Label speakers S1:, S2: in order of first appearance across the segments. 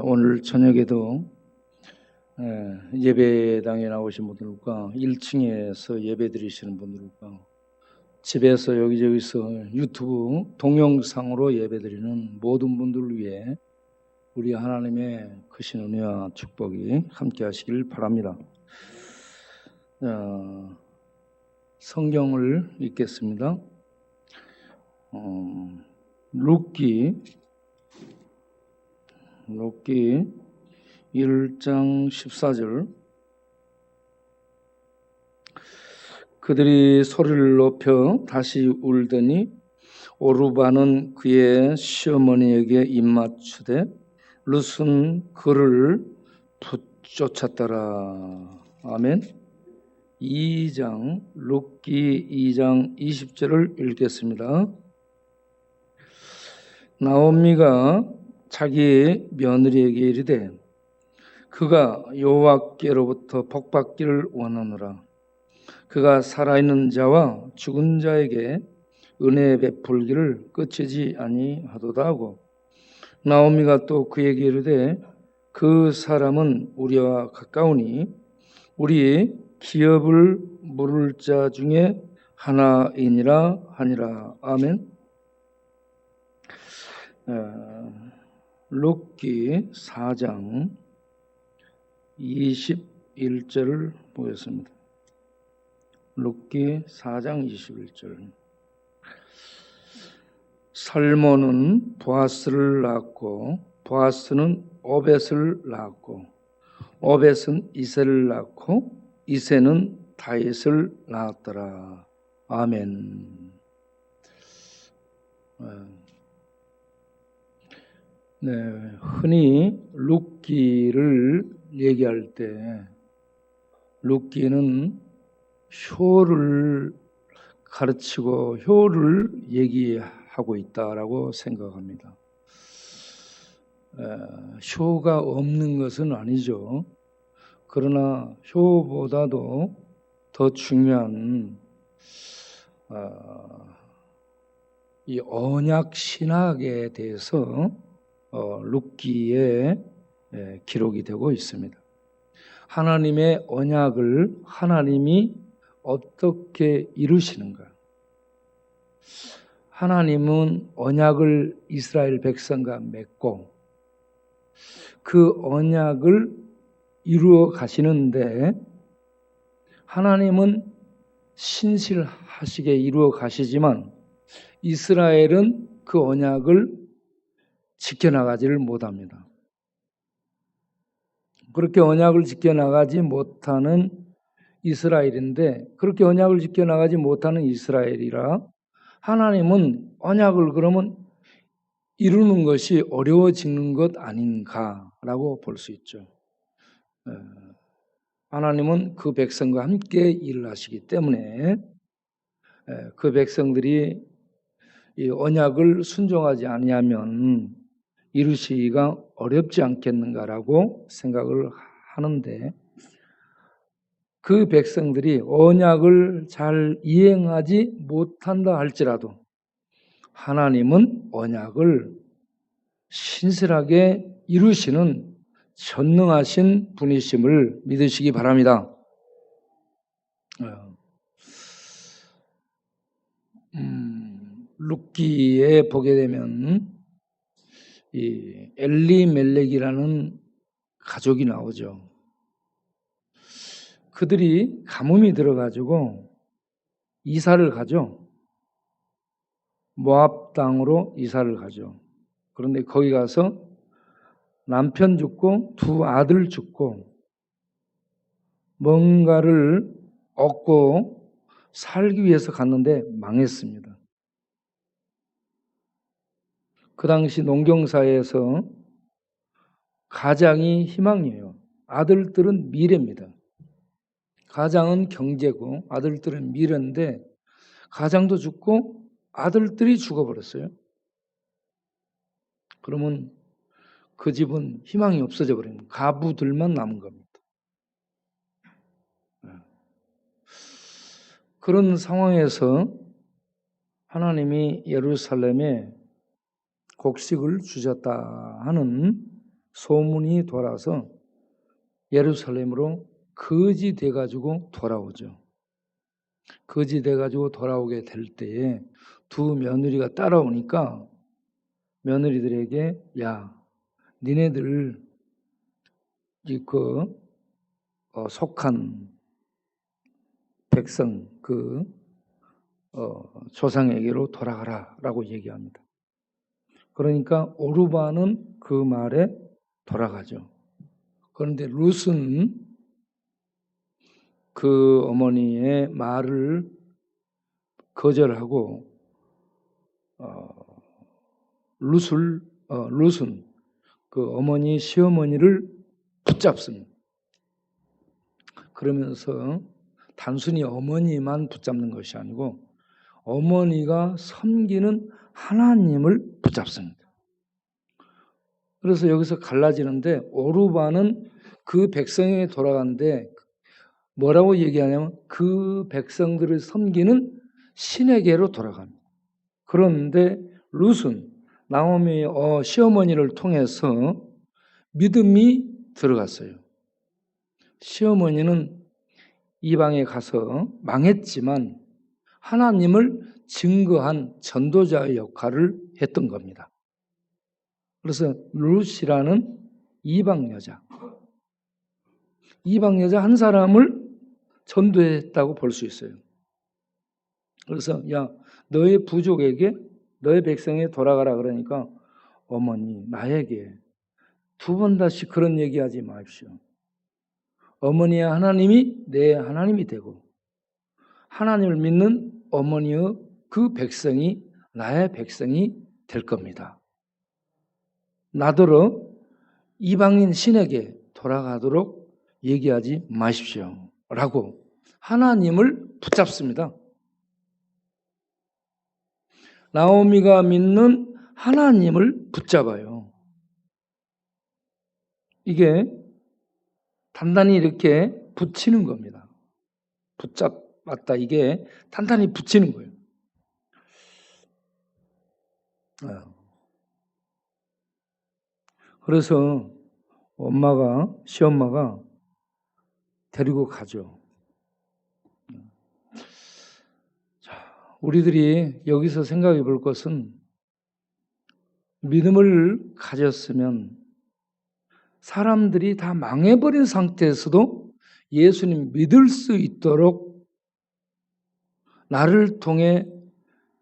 S1: 오늘 저녁에도 예배당에 나오신 분들과 1층에서 예배 드리시는 분들과 집에서 여기저기서 유튜브 동영상으로 예배 드리는 모든 분들을 위해 우리 하나님의 크신 은혜와 축복이 함께 하시길 바랍니다. 성경을 읽겠습니다. 룻기 1장 14절. 그들이 소리를 높여 다시 울더니 오르바는 그의 시어머니에게 입맞추되 룻은 그를 붙쫓았더라. 아멘. 룻기 2장 20절을 읽겠습니다. 나오미가 자기의 며느리에게 이르되 그가 여호와께로부터 복받기를 원하노라. 그가 살아있는 자와 죽은 자에게 은혜 베풀기를 끝이지 아니하도다 하고, 나오미가 또 그에게 이르되 그 사람은 우리와 가까우니 우리 기업을 물을 자 중에 하나이니라 하니라. 아멘. 룻기 4장 21절을 보겠습니다. 룻기 4장 21절. 살몬은 보아스를 낳았고 보아스는 오벳을 낳았고 오벳은 이새를 낳고 이새는 다윗을 낳았더라. 아멘. 흔히 룻기를 얘기할 때 룻기는 효를 가르치고 효를 얘기하고 있다라고 생각합니다. 효가 없는 것은 아니죠. 그러나 효보다도 더 중요한 이 언약 신학에 대해서 룻기에 기록이 되고 있습니다. 하나님의 언약을 하나님이 어떻게 이루시는가? 하나님은 언약을 이스라엘 백성과 맺고 그 언약을 이루어 가시는데, 하나님은 신실하시게 이루어 가시지만 이스라엘은 그 언약을 지켜나가지를 못합니다. 그렇게 언약을 지켜나가지 못하는 이스라엘인데, 그렇게 언약을 지켜나가지 못하는 이스라엘이라 하나님은 언약을 그러면 이루는 것이 어려워지는 것 아닌가라고 볼 수 있죠. 하나님은 그 백성과 함께 일을 하시기 때문에 그 백성들이 이 언약을 순종하지 아니하면 이루시기가 어렵지 않겠는가라고 생각을 하는데, 그 백성들이 언약을 잘 이행하지 못한다 할지라도 하나님은 언약을 신실하게 이루시는 전능하신 분이심을 믿으시기 바랍니다. 룻기에 보게 되면 이 엘리멜렉이라는 가족이 나오죠. 그들이 가뭄이 들어가지고 이사를 가죠. 모압 땅으로 이사를 가죠. 그런데 거기 가서 남편 죽고 두 아들 죽고 뭔가를 얻고 살기 위해서 갔는데 망했습니다. 그 당시 농경사회에서 가장이 희망이에요. 아들들은 미래입니다. 가장은 경제고 아들들은 미래인데 가장도 죽고 아들들이 죽어버렸어요. 그러면 그 집은 희망이 없어져 버립니다. 가부들만 남은 겁니다. 그런 상황에서 하나님이 예루살렘에 곡식을 주셨다 하는 소문이 돌아서 예루살렘으로 거지 돼가지고 돌아오죠. 거지 돼가지고 돌아오게 될 때에 두 며느리가 따라오니까 며느리들에게 야, 니네들 속한 백성 조상에게로 돌아가라라고 얘기합니다. 그러니까 오르바는 그 말에 돌아가죠. 그런데 룻은 그 어머니의 말을 거절하고 룻은 그 어머니 시어머니를 붙잡습니다. 그러면서 단순히 어머니만 붙잡는 것이 아니고 어머니가 섬기는 하나님을 붙잡습니다. 그래서 여기서 갈라지는데 오르바는 그 백성에게 돌아가는데 뭐라고 얘기하냐면 그 백성들을 섬기는 신에게로 돌아갑니다. 그런데 룻은 나오미의 시어머니를 통해서 믿음이 들어갔어요. 시어머니는 이방에 가서 망했지만 하나님을 증거한 전도자의 역할을 했던 겁니다. 그래서 룻이라는 이방 여자 한 사람을 전도했다고 볼 수 있어요. 그래서 야, 너의 부족에게 너의 백성에 돌아가라 그러니까 어머니 나에게 두 번 다시 그런 얘기하지 마십시오. 어머니의 하나님이 내 하나님이 되고 하나님을 믿는 어머니의 그 백성이 나의 백성이 될 겁니다. 나더러 이방인 신에게 돌아가도록 얘기하지 마십시오. 라고 하나님을 붙잡습니다. 나오미가 믿는 하나님을 붙잡아요. 이게 단단히 이렇게 붙이는 겁니다. 붙잡았다. 이게 단단히 붙이는 거예요. 그래서 시엄마가 데리고 가죠. 우리들이 여기서 생각해 볼 것은 믿음을 가졌으면 사람들이 다 망해버린 상태에서도 예수님 믿을 수 있도록 나를 통해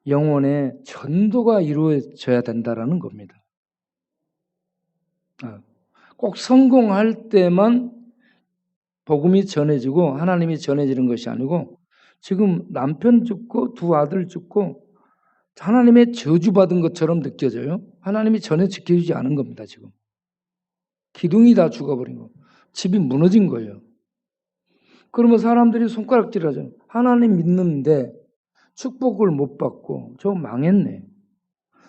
S1: 영혼의 전도가 이루어져야 된다라는 겁니다. 꼭 성공할 때만 복음이 전해지고 하나님이 전해지는 것이 아니고 지금 남편 죽고 두 아들 죽고 하나님의 저주받은 것처럼 느껴져요. 하나님이 전혀 지켜주지 않은 겁니다. 지금 기둥이 다 죽어버린 거, 집이 무너진 거예요. 그러면 사람들이 손가락질하죠. 하나님 믿는데 축복을 못 받고 저 망했네.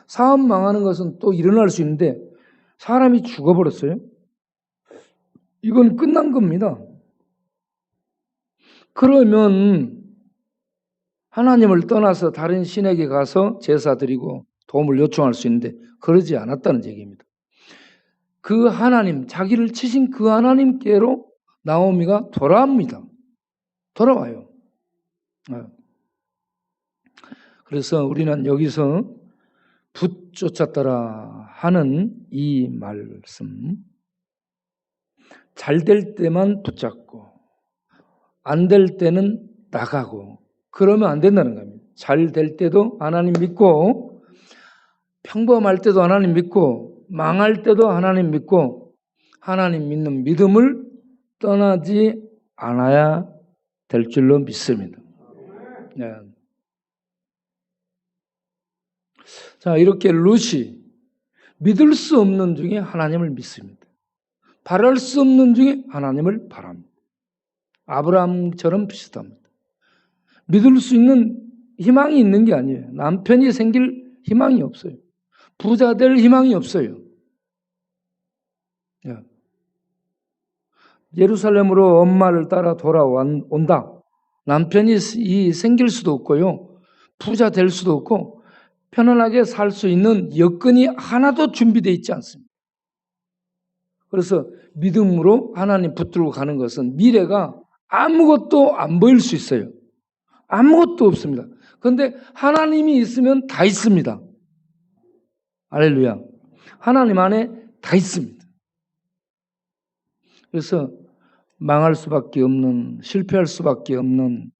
S1: 사업 망하는 것은 또 일어날 수 있는데 사람이 죽어버렸어요. 이건 끝난 겁니다. 그러면 하나님을 떠나서 다른 신에게 가서 제사 드리고 도움을 요청할 수 있는데 그러지 않았다는 얘기입니다. 그 하나님, 자기를 치신 그 하나님께로 나오미가 돌아옵니다. 돌아와요. 그래서 우리는 여기서 붙쫓았더라 하는 이 말씀, 잘 될 때만 붙잡고 안 될 때는 나가고 그러면 안 된다는 겁니다. 잘 될 때도 하나님 믿고 평범할 때도 하나님 믿고 망할 때도 하나님 믿고 하나님 믿는 믿음을 떠나지 않아야 될 줄로 믿습니다. 네. 자, 이렇게 룻이 믿을 수 없는 중에 하나님을 믿습니다. 바랄 수 없는 중에 하나님을 바랍니다. 아브라함처럼 비슷합니다. 믿을 수 있는 희망이 있는 게 아니에요. 남편이 생길 희망이 없어요. 부자 될 희망이 없어요. 예루살렘으로 엄마를 따라 돌아온다. 남편이 생길 수도 없고요. 부자 될 수도 없고 편안하게 살 수 있는 여건이 하나도 준비되어 있지 않습니다. 그래서 믿음으로 하나님 붙들고 가는 것은 미래가 아무것도 안 보일 수 있어요. 아무것도 없습니다. 그런데 하나님이 있으면 다 있습니다. 할렐루야. 하나님 안에 다 있습니다. 그래서 망할 수밖에 없는, 실패할 수밖에 없는,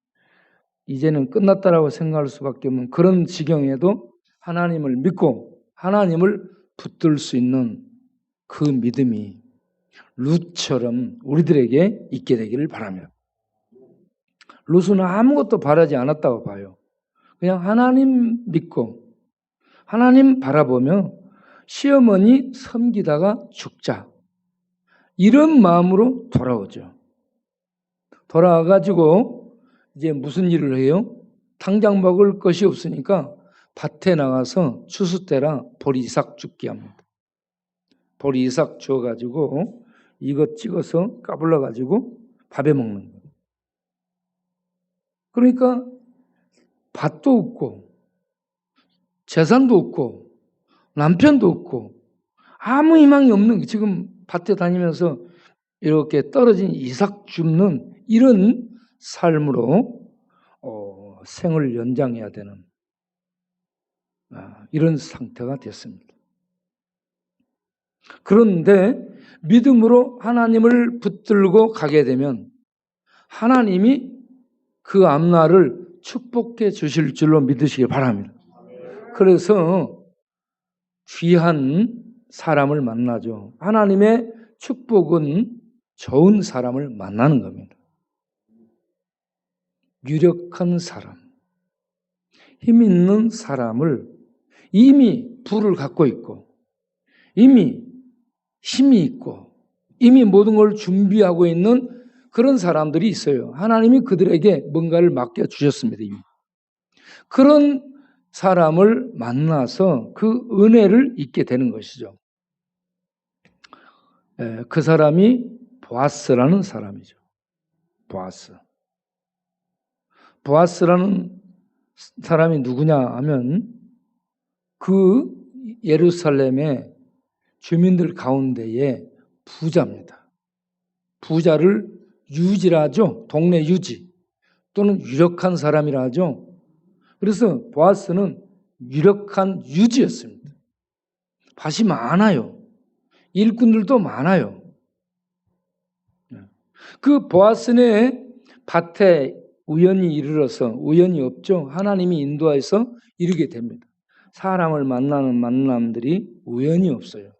S1: 이제는 끝났다라고 생각할 수밖에 없는 그런 지경에도 하나님을 믿고 하나님을 붙들 수 있는 그 믿음이 룻처럼 우리들에게 있게 되기를 바랍니다. 룻은 아무것도 바라지 않았다고 봐요. 그냥 하나님 믿고 하나님 바라보며 시어머니 섬기다가 죽자, 이런 마음으로 돌아오죠. 돌아와가지고 이제 무슨 일을 해요? 당장 먹을 것이 없으니까 밭에 나가서 추수 때라 보리 이삭 줍기 합니다. 보리 이삭 주어가지고 이것 찍어서 까불러가지고 밥에 먹는 거예요. 그러니까 밭도 없고 재산도 없고 남편도 없고 아무 희망이 없는, 지금 밭에 다니면서 이렇게 떨어진 이삭 줍는 이런 삶으로 생을 연장해야 되는 이런 상태가 됐습니다. 그런데 믿음으로 하나님을 붙들고 가게 되면 하나님이 그 앞날을 축복해 주실 줄로 믿으시기 바랍니다. 그래서 귀한 사람을 만나죠. 하나님의 축복은 좋은 사람을 만나는 겁니다. 유력한 사람, 힘 있는 사람을, 이미 부를 갖고 있고 이미 힘이 있고 이미 모든 걸 준비하고 있는 그런 사람들이 있어요. 하나님이 그들에게 뭔가를 맡겨주셨습니다. 이미. 그런 사람을 만나서 그 은혜를 잊게 되는 것이죠. 그 사람이 보아스라는 사람이죠. 보아스. 보아스라는 사람이 누구냐 하면 그 예루살렘의 주민들 가운데에 부자입니다. 부자를 유지라 하죠. 동네 유지 또는 유력한 사람이라 하죠. 그래서 보아스는 유력한 유지였습니다. 밭이 많아요. 일꾼들도 많아요. 그 보아스네 밭에 우연히 이르러서, 우연이 없죠. 하나님이 인도하여서 이르게 됩니다. 사람을 만나는 만남들이 우연이 없어요.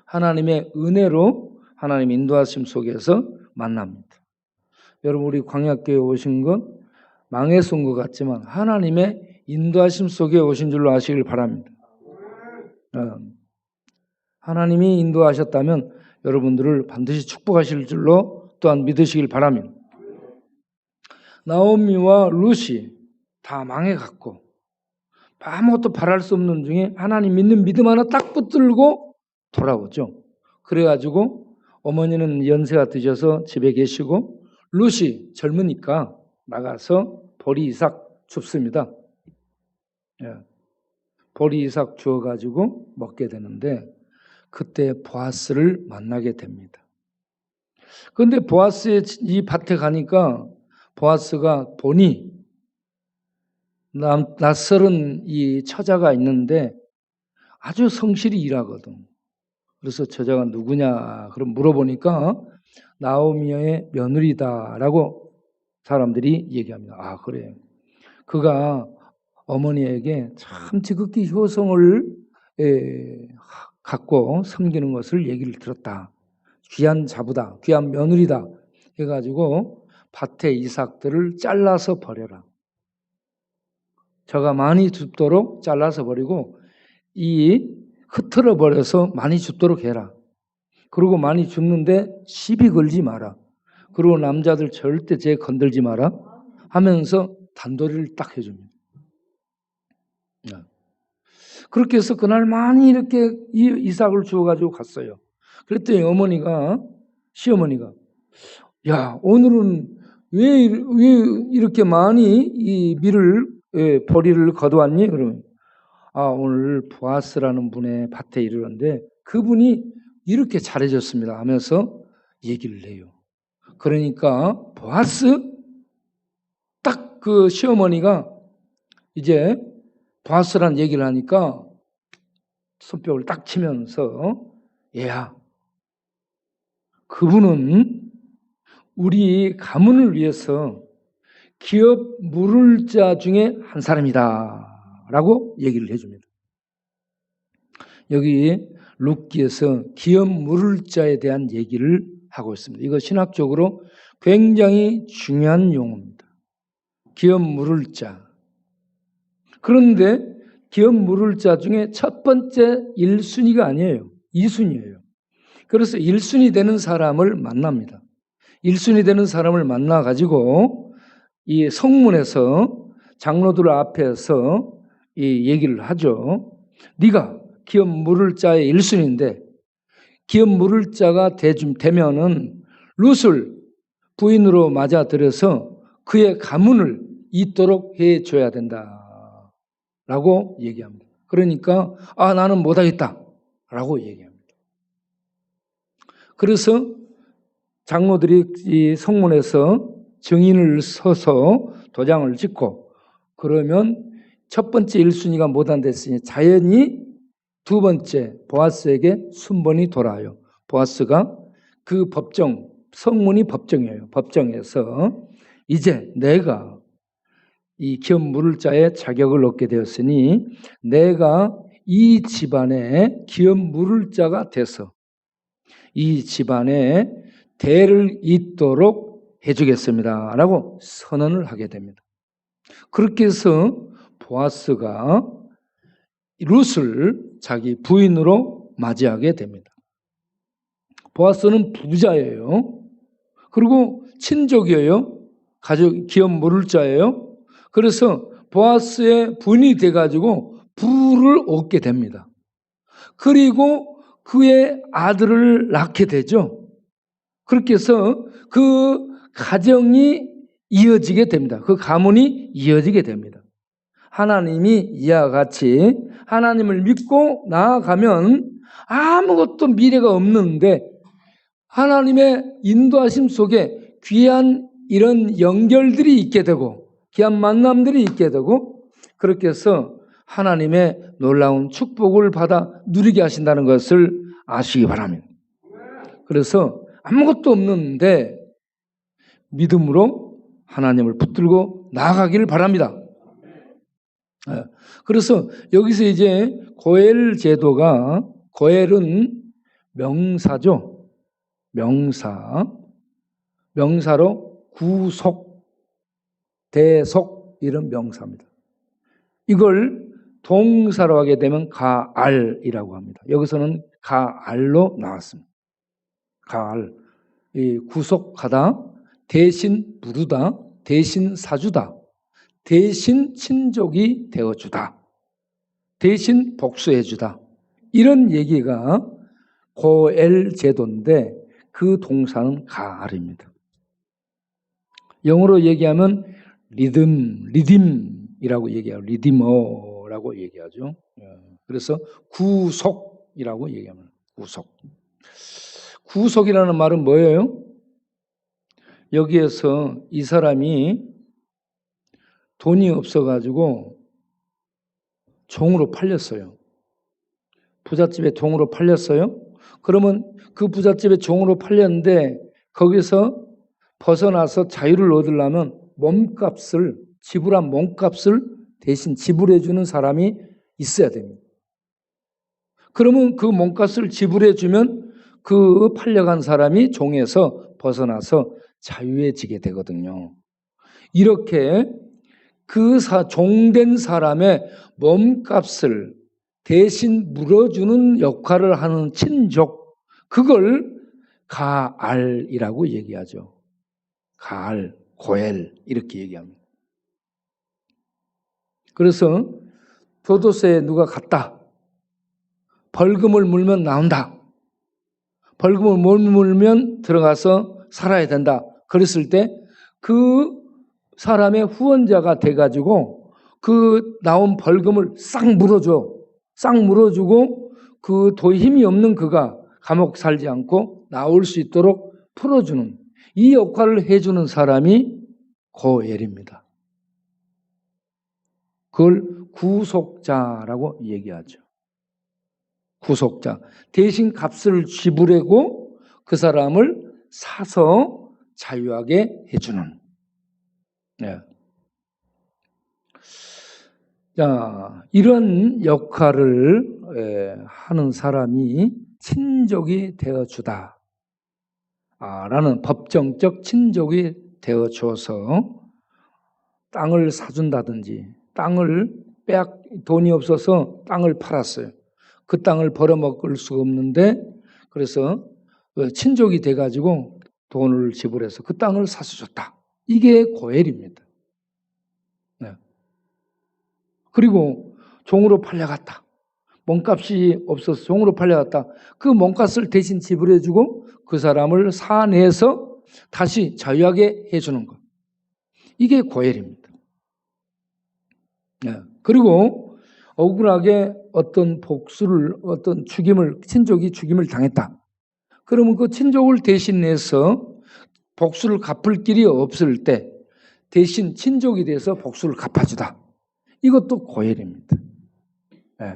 S1: 하나님의 은혜로 하나님 인도하심 속에서 만납니다. 여러분, 우리 광야교회 오신 건 망해서 온 것 같지만 하나님의 인도하심 속에 오신 줄로 아시길 바랍니다. 하나님이 인도하셨다면 여러분들을 반드시 축복하실 줄로 또한 믿으시길 바랍니다. 나오미와 룻이 다 망해갔고 아무것도 바랄 수 없는 중에 하나님 믿는 믿음 하나 딱 붙들고 돌아오죠. 그래가지고 어머니는 연세가 드셔서 집에 계시고 룻이 젊으니까 나가서 보리 이삭 줍습니다. 보리 이삭 주어가지고 먹게 되는데 그때 보아스를 만나게 됩니다. 그런데 보아스의 이 밭에 가니까 보아스가 보니 낯설은 이 처자가 있는데 아주 성실히 일하거든. 그래서 처자가 누구냐 그럼 물어보니까 나오미의 며느리다라고 사람들이 얘기합니다. 아, 그래. 그가 어머니에게 참 지극히 효성을 갖고 섬기는 것을 얘기를 들었다. 귀한 자부다. 귀한 며느리다. 해가지고 밭에 이삭들을 잘라서 버려라. 저가 많이 줍도록 잘라서 버리고 이 흐트러 버려서 많이 줍도록 해라. 그리고 많이 줍는데 시비 걸지 마라. 그리고 남자들 절대 쟤 건들지 마라 하면서 단도리를 딱 해줍니다. 그렇게 해서 그날 많이 이렇게 이삭을 주워가지고 갔어요. 그랬더니 시어머니가 야, 오늘은 왜 이렇게 많이 이 밀을 보리를 거두었니? 그러면 오늘 보아스라는 분의 밭에 이르렀는데 그분이 이렇게 잘해줬습니다 하면서 얘기를 해요. 그러니까 보아스 딱 그 시어머니가 이제 보아스라는 얘기를 하니까 손뼉을 딱 치면서 얘야, 그분은 우리 가문을 위해서 기업 물을 자 중에 한 사람이다 라고 얘기를 해줍니다. 여기 룻기에서 기업 물을 자에 대한 얘기를 하고 있습니다. 이거 신학적으로 굉장히 중요한 용어입니다. 기업 물을 자. 그런데 기업 물을 자 중에 첫 번째 1순위가 아니에요. 2순위예요. 그래서 1순위 되는 사람을 만납니다. 1순위 되는 사람을 만나가지고 이 성문에서 장로들 앞에서 이 얘기를 하죠. 네가 기업 물을 자의 1순위인데 기업 물을 자가 되면은 룻을 부인으로 맞아들여서 그의 가문을 잇도록 해줘야 된다 라고 얘기합니다. 그러니까 나는 못하겠다 라고 얘기합니다. 그래서 장로들이 이 성문에서 증인을 서서 도장을 찍고 그러면 첫 번째 1순위가 못한댔으니 자연히 두 번째 보아스에게 순번이 돌아요. 보아스가 그 법정, 성문이 법정이에요. 법정에서 이제 내가 이 기업 물을 자의 자격을 얻게 되었으니 내가 이 집안의 기업 물을 자가 돼서 이 집안의 대를 잇도록 해주겠습니다 라고 선언을 하게 됩니다. 그렇게 해서 보아스가 룻을 자기 부인으로 맞이하게 됩니다. 보아스는 부자예요. 그리고 친족이에요. 가족, 기업 물을 자예요. 그래서 보아스의 부인이 돼가지고 부를 얻게 됩니다. 그리고 그의 아들을 낳게 되죠. 그렇게 해서 그 가정이 이어지게 됩니다. 그 가문이 이어지게 됩니다. 하나님이 이와 같이 하나님을 믿고 나아가면 아무것도 미래가 없는데 하나님의 인도하심 속에 귀한 이런 연결들이 있게 되고 귀한 만남들이 있게 되고 그렇게 해서 하나님의 놀라운 축복을 받아 누리게 하신다는 것을 아시기 바랍니다. 그래서 아무것도 없는데 믿음으로 하나님을 붙들고 나아가기를 바랍니다. 그래서 여기서 이제 고엘 제도가 고엘은 명사죠. 명사로 구속, 대속 이런 명사입니다. 이걸 동사로 하게 되면 가알이라고 합니다. 여기서는 가알로 나왔습니다. 가알, 구속하다, 대신 부르다, 대신 사주다, 대신 친족이 되어주다, 대신 복수해주다 이런 얘기가 고엘 제도인데 그 동사는 가알입니다. 영어로 얘기하면 리딤이라고 얘기해요. 리디머라고 얘기하죠. 그래서 구속이라고 얘기하면 구속. 구속이라는 말은 뭐예요? 여기에서 이 사람이 돈이 없어가지고 종으로 팔렸어요. 부잣집에 종으로 팔렸어요. 그러면 그 부잣집에 종으로 팔렸는데 거기서 벗어나서 자유를 얻으려면 몸값을 지불한 몸값을 대신 지불해 주는 사람이 있어야 됩니다. 그러면 그 몸값을 지불해 주면 그 팔려간 사람이 종에서 벗어나서 자유해지게 되거든요. 이렇게 그 종된 사람의 몸값을 대신 물어주는 역할을 하는 친족, 그걸 가알이라고 얘기하죠. 가알, 고엘 이렇게 얘기합니다. 그래서 교도소에 누가 갔다. 벌금을 물면 나온다. 벌금을 못 물면 들어가서 살아야 된다. 그랬을 때 그 사람의 후원자가 돼가지고 그 나온 벌금을 싹 물어줘. 싹 물어주고 그 도저히 힘이 없는 그가 감옥 살지 않고 나올 수 있도록 풀어주는 이 역할을 해주는 사람이 고엘입니다. 그걸 구속자라고 얘기하죠. 구속자. 대신 값을 지불하고 그 사람을 사서 자유하게 해주는. 네. 자, 이런 역할을 하는 사람이 친족이 되어주다. 라는 법정적 친족이 되어줘서 땅을 사준다든지 돈이 없어서 땅을 팔았어요. 그 땅을 벌어먹을 수가 없는데 그래서 친족이 돼가지고 돈을 지불해서 그 땅을 사주줬다. 이게 고엘입니다. 네. 그리고 종으로 팔려갔다. 몸값이 없어서 종으로 팔려갔다. 그 몸값을 대신 지불해주고 그 사람을 사내서 다시 자유하게 해주는 것. 이게 고엘입니다. 네. 그리고 억울하게 어떤 친족이 죽임을 당했다. 그러면 그 친족을 대신해서 복수를 갚을 길이 없을 때 대신 친족이 돼서 복수를 갚아주다. 이것도 고엘입니다. 네.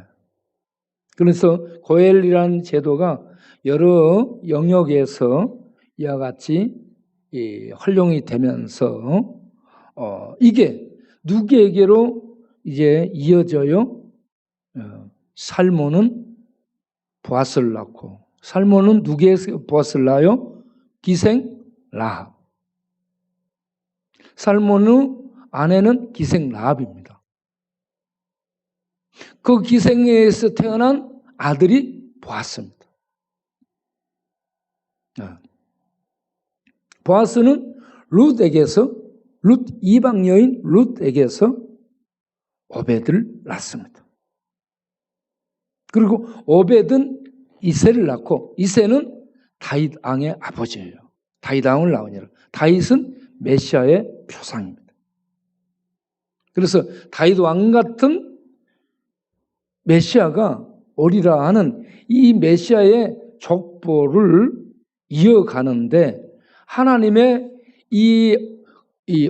S1: 그래서 고엘이라는 제도가 여러 영역에서 이와 같이 활용이 되면서 이게 누구에게로 이제 이어져요? 살몬은 보아스를 낳고 살몬은 누구에게서 보아스를 낳아요? 기생 라합. 살몬의 아내는 기생 라합입니다. 그 기생에서 태어난 아들이 보아스입니다. 보아스는 룻 이방 여인 룻에게서 오벳을 낳습니다. 그리고 오벳은 이새를 낳고 이새는 다윗 왕의 아버지예요. 다윗 왕을 낳으니라. 다윗은 메시아의 표상입니다. 그래서 다윗 왕 같은 메시아가 오리라 하는 이 메시아의 족보를 이어가는데 하나님의 이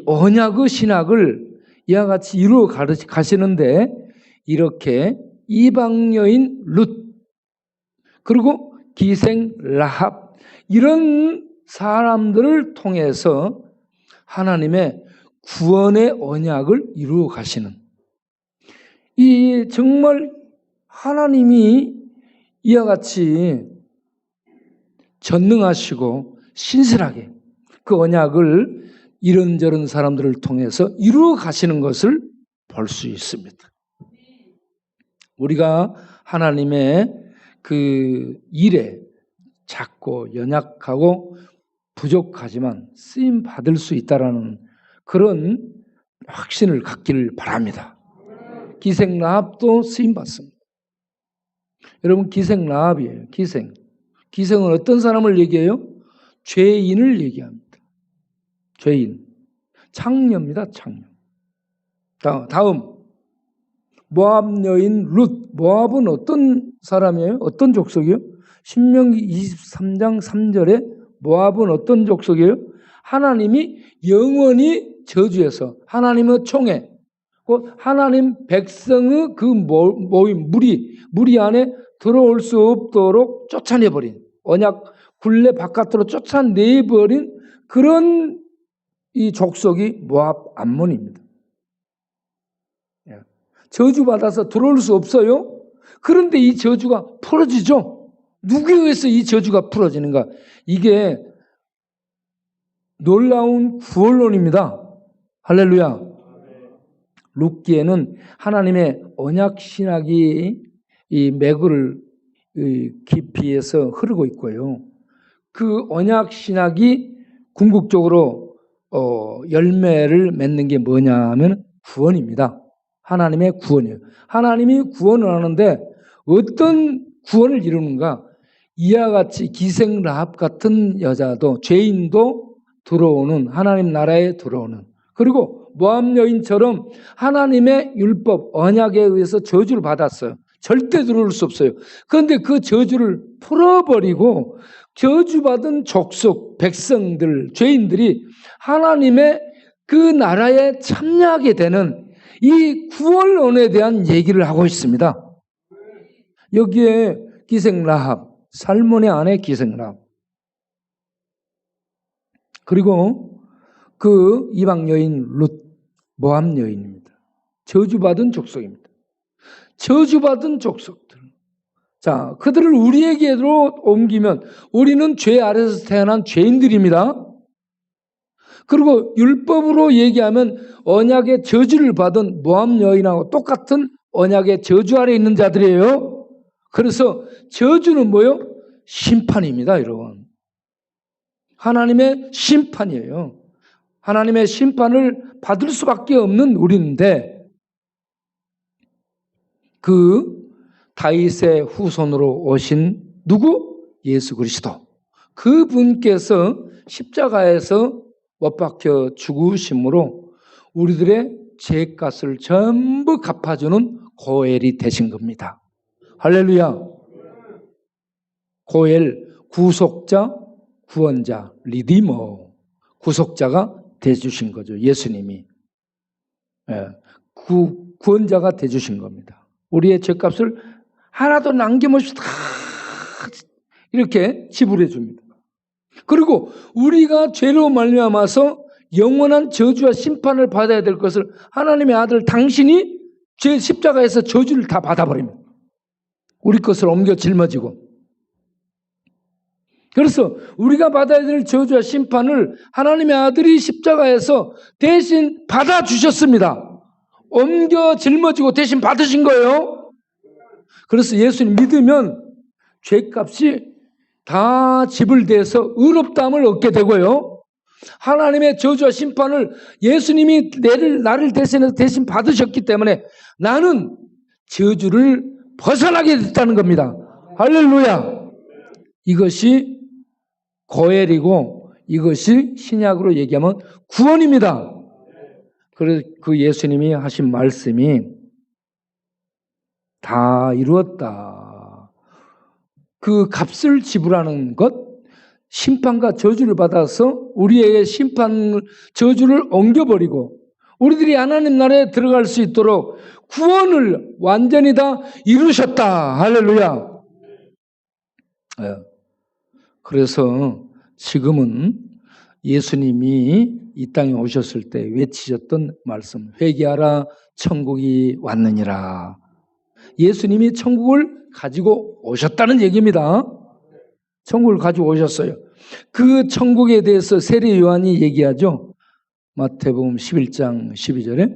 S1: 언약의 신학을 이와 같이 이루어 가시는데 이렇게 이방 여인 룻 그리고 기생 라합 이런 사람들을 통해서 하나님의 구원의 언약을 이루어 가시는 이 정말 하나님이 이와 같이 전능하시고 신실하게 그 언약을 이런저런 사람들을 통해서 이루어 가시는 것을 볼 수 있습니다. 우리가 하나님의 그 일에 작고 연약하고 부족하지만 쓰임 받을 수 있다라는 그런 확신을 갖기를 바랍니다. 기생 라합도 쓰임 받습니다. 여러분 기생 라합이에요. 기생은 어떤 사람을 얘기해요? 죄인을 얘기합니다. 죄인. 창녀입니다. 창녀. 다음 모압 여인 룻. 모압은 어떤 사람이에요? 어떤 족속이에요? 신명기 23장 3절에 모압은 어떤 족속이에요? 하나님이 영원히 저주해서 하나님의 총회 하나님 백성의 그 모임 무리 안에 들어올 수 없도록 쫓아내버린 언약 굴레 바깥으로 쫓아내버린 그런 이 족속이 모압 암몬입니다. 저주받아서 들어올 수 없어요. 그런데 이 저주가 풀어지죠. 누구에 의해서 이 저주가 풀어지는가? 이게 놀라운 구원론입니다. 할렐루야. 룻기에는 하나님의 언약 신학이 이 맥을 깊이에서 흐르고 있고요. 그 언약 신학이 궁극적으로 열매를 맺는 게 뭐냐 하면 구원입니다. 하나님의 구원이에요. 하나님이 구원을 하는데 어떤 구원을 이루는가? 이와 같이 기생 라합 같은 여자도 죄인도 들어오는 하나님 나라에 들어오는 그리고 모압 여인처럼 하나님의 율법, 언약에 의해서 저주를 받았어요. 절대 들어올 수 없어요. 그런데 그 저주를 풀어버리고 저주받은 족속, 백성들, 죄인들이 하나님의 그 나라에 참여하게 되는 이 구원론에 대한 얘기를 하고 있습니다. 여기에 기생 라합, 살몬의 아내 기생 라합, 그리고 그 이방 여인 룻, 모압 여인입니다. 저주받은 족속입니다. 저주받은 족속들. 자, 그들을 우리에게로 옮기면 우리는 죄 아래에서 태어난 죄인들입니다. 그리고 율법으로 얘기하면 언약의 저주를 받은 모압 여인하고 똑같은 언약의 저주 아래 있는 자들이에요. 그래서 저주는 뭐예요? 심판입니다, 여러분. 하나님의 심판이에요. 하나님의 심판을 받을 수밖에 없는 우리인데, 그 다윗의 후손으로 오신 누구? 예수 그리스도. 그분께서 십자가에서 못 박혀 죽으심으로 우리들의 죄값을 전부 갚아주는 고엘이 되신 겁니다. 할렐루야. 고엘, 구속자, 구원자, 리디머, 구속자가 되주신 거죠. 예수님이. 구원자가 되주신 겁니다. 우리의 죄값을 하나도 남김없이 다 이렇게 지불해 줍니다. 그리고 우리가 죄로 말미암아서 영원한 저주와 심판을 받아야 될 것을 하나님의 아들 당신이 죄 십자가에서 저주를 다 받아버립니다. 우리 것을 옮겨 짊어지고. 그래서 우리가 받아야 될 저주와 심판을 하나님의 아들이 십자가에서 대신 받아주셨습니다. 옮겨 짊어지고 대신 받으신 거예요. 그래서 예수님 믿으면 죄값이 다 지불돼서 의롭다함을 얻게 되고요. 하나님의 저주와 심판을 예수님이 나를 대신해서 대신 받으셨기 때문에 나는 저주를 벗어나게 됐다는 겁니다. 할렐루야. 이것이 고엘이고 이것이 신약으로 얘기하면 구원입니다. 그래서 그 예수님이 하신 말씀이 다 이루었다. 그 값을 지불하는 것, 심판과 저주를 받아서 우리에게 저주를 옮겨버리고 우리들이 하나님 나라에 들어갈 수 있도록 구원을 완전히 다 이루셨다. 할렐루야. 그래서 지금은 예수님이 이 땅에 오셨을 때 외치셨던 말씀, 회개하라 천국이 왔느니라. 예수님이 천국을 가지고 오셨다는 얘기입니다. 천국을 가지고 오셨어요. 그 천국에 대해서 세례 요한이 얘기하죠. 마태복음 11장 12절에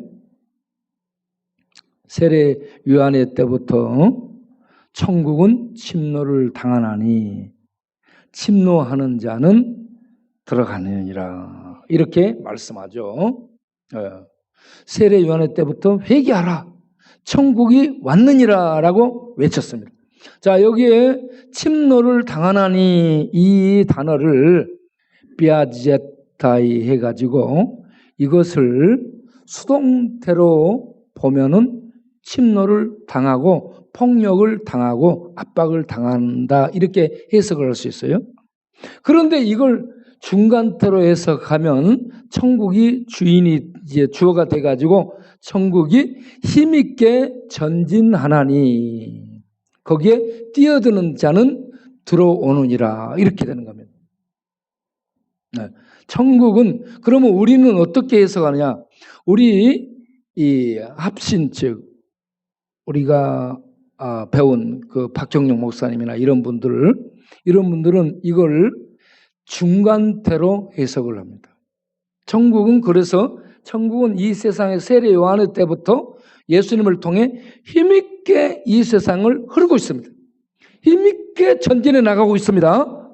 S1: 세례 요한의 때부터 천국은 침노를 당하나니 침노하는 자는 들어가느니라. 이렇게 말씀하죠. 세례 요한의 때부터 회개하라. 천국이 왔느니라 라고 외쳤습니다. 자, 여기에 침노를 당하나니 이 단어를 비아제타이 해가지고 이것을 수동태로 보면은 침노를 당하고 폭력을 당하고 압박을 당한다 이렇게 해석을 할 수 있어요. 그런데 이걸 중간태로 해석하면 천국이 주인이 이제 주어가 돼가지고 천국이 힘있게 전진하나니 거기에 뛰어드는 자는 들어오느니라 이렇게 되는 겁니다. 천국은 그러면 우리는 어떻게 해석하느냐? 우리 이 합신 즉 우리가 배운 그 박정용 목사님이나 이런 분들은 이걸 중간태로 해석을 합니다. 천국은 그래서 천국은 이 세상의 세례 요한의 때부터 예수님을 통해 힘있게 이 세상을 흐르고 있습니다. 힘있게 전진해 나가고 있습니다.